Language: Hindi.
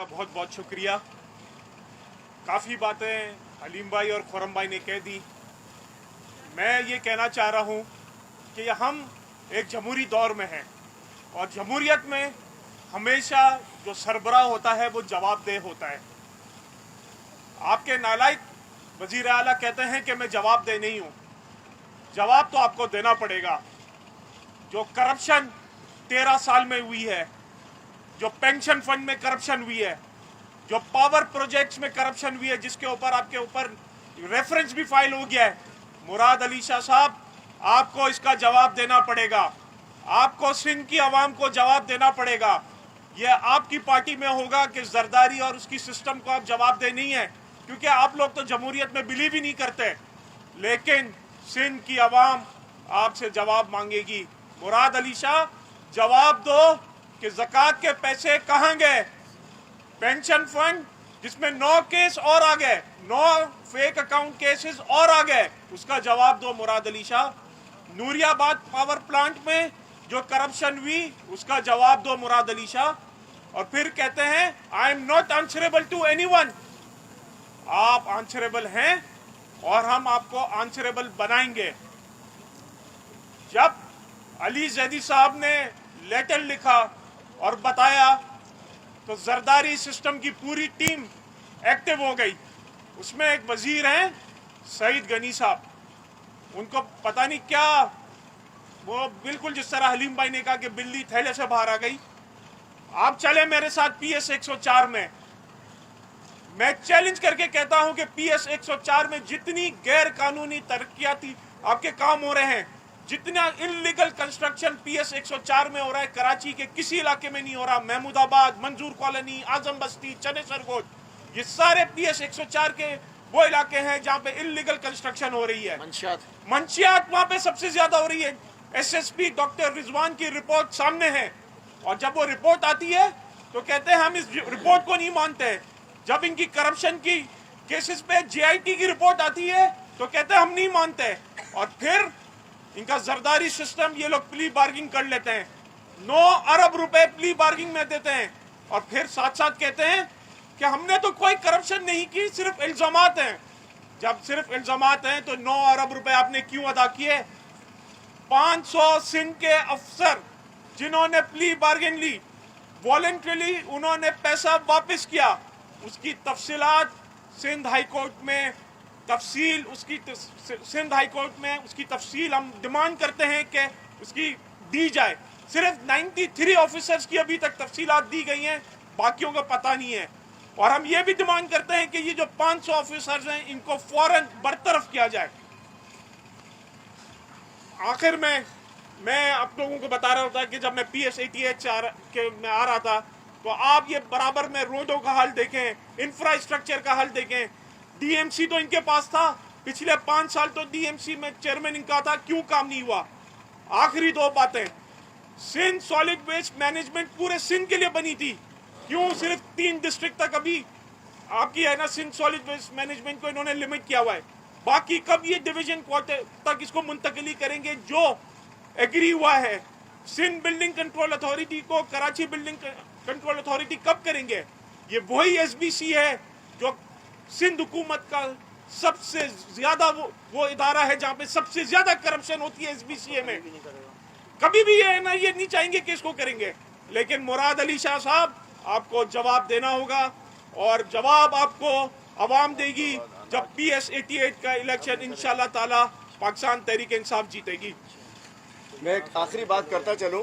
का बहुत बहुत शुक्रिया। काफ़ी बातें हलीम भाई और खुरम भाई ने कह दी। मैं ये कहना चाह रहा हूँ कि हम एक जमहूरी दौर में हैं और जमहूरियत में हमेशा जो सरबराह होता है वो जवाबदेह होता है। आपके नालायक वजीर आला कहते हैं कि मैं जवाबदेह नहीं हूँ। जवाब तो आपको देना पड़ेगा। जो करप्शन 13 साल में हुई है, जो पेंशन फंड में करप्शन हुई है, जो पावर प्रोजेक्ट्स में करप्शन हुई है, जिसके ऊपर आपके ऊपर रेफरेंस भी फाइल हो गया है, मुराद अली शाह साहब आपको इसका जवाब देना पड़ेगा। आपको सिंध की आवाम को जवाब देना पड़ेगा। यह आपकी पार्टी में होगा कि जरदारी और उसकी सिस्टम को आप जवाब दे नहीं है, क्योंकि आप लोग तो जमहूरियत में बिलीव ही नहीं करते। लेकिन सिंध की आवाम आपसे जवाब मांगेगी। मुराद अली शाह जवाब दो कि ज़कात के पैसे कहाँ गए। पेंशन फंड जिसमें 9 केस और आ गए, 9 फेक अकाउंट केसेस और आ गए, उसका जवाब दो मुराद अली शाह। नूरियाबाद पावर प्लांट में जो करप्शन हुई उसका जवाब दो मुराद अली शाह। और फिर कहते हैं I am not answerable to anyone. आप आंसरेबल हैं और हम आपको आंसरेबल बनाएंगे। जब अली जैदी साहब ने लेटर लिखा और बताया तो जरदारी सिस्टम की पूरी टीम एक्टिव हो गई। उसमें एक वजीर हैं सईद गनी साहब, उनको पता नहीं क्या, वो बिल्कुल जिस तरह हलीम भाई ने कहा कि बिल्ली थैले से बाहर आ गई। आप चले मेरे साथ PS 104 में। मैं चैलेंज करके कहता हूं कि PS 104 में जितनी गैर कानूनी तरक्याती आपके काम हो रहे हैं, जितना इलीगल कंस्ट्रक्शन PS 104 में हो रहा है, कराची के किसी इलाके में नहीं हो रहा। महमूदाबाद, मंजूर कॉलोनी, आजम बस्ती, चनेसर गोद, ये सारे PS 104 के वो इलाके हैं जहां पे इलीगल कंस्ट्रक्शन हो रही है। मंशियात वहां पे सबसे ज्यादा हो रही है। SSP डॉक्टर रिजवान की रिपोर्ट सामने है और जब वो रिपोर्ट आती है तो कहते हैं हम इस रिपोर्ट को नहीं मानते। जब इनकी करप्शन की केसेस पे JIT की रिपोर्ट आती है तो कहते हैं हम नहीं मानते। और फिर इनका जरदारी सिस्टम, ये लोग प्ली बार्गिंग कर लेते हैं, 9 अरब रुपए प्ली बार्गिंग में देते हैं और फिर साथ साथ कहते हैं कि हमने तो कोई करप्शन नहीं की, सिर्फ इल्जामात हैं। जब सिर्फ इल्जामात हैं तो 9 अरब रुपए आपने क्यों अदा किए? 500 सिंध के अफसर जिन्होंने प्ली बार्गेन ली, वॉलंटरीली उन्होंने पैसा वापस किया, उसकी तफसीलात सिंध हाई कोर्ट में तफसील सिंध हाई कोर्ट में उसकी तफसील हम डिमांड करते हैं कि उसकी दी जाए। सिर्फ 93 ऑफिसर्स की अभी तक तफसीलात दी गई हैं, बाकियों का पता नहीं है। और हम ये भी डिमांड करते हैं कि ये जो 500 ऑफिसर्स हैं इनको फौरन बरतरफ किया जाए। आखिर में मैं आप लोगों को बता रहा था कि जब मैं PS 88 के में आ रहा था तो आप ये बराबर में रोडों का हाल देखें, इंफ्रास्ट्रक्चर का हाल देखें। DMC तो इनके पास था, पिछले 5 साल तो DMC में चेयरमैन इनका था, क्यों काम नहीं हुआ? आखिरी 2 बातें, सिंध सॉलिड वेस्ट मैनेजमेंट पूरे सिंध के लिए बनी थी, क्यों सिर्फ 3 डिस्ट्रिक्ट तक अभी आपकी है ना सिंध सॉलिड वेस्ट मैनेजमेंट को इन्होंने लिमिट किया हुआ है। बाकी कब ये डिवीजन क्वार्टर तक इसको मुंतकिली करेंगे जो एग्री हुआ है? सिंध बिल्डिंग कंट्रोल अथॉरिटी को कराची बिल्डिंग कंट्रोल अथॉरिटी कब करेंगे? ये वही SBC है जो सिंध हुकूमत का सबसे ज्यादा वो इदारा है जहां पे सबसे ज्यादा करप्शन होती है SBCA में। कभी भी ये ना ये नहीं चाहेंगे कि इसको करेंगे। लेकिन मुराद अली शाह साहब आपको जवाब देना होगा और जवाब आपको अवाम देगी जब PS 88 का इलेक्शन इंशाल्लाह ताला पाकिस्तान तहरीक इंसाफ जीतेगी। मैं एक आखिरी बात करता चलूं।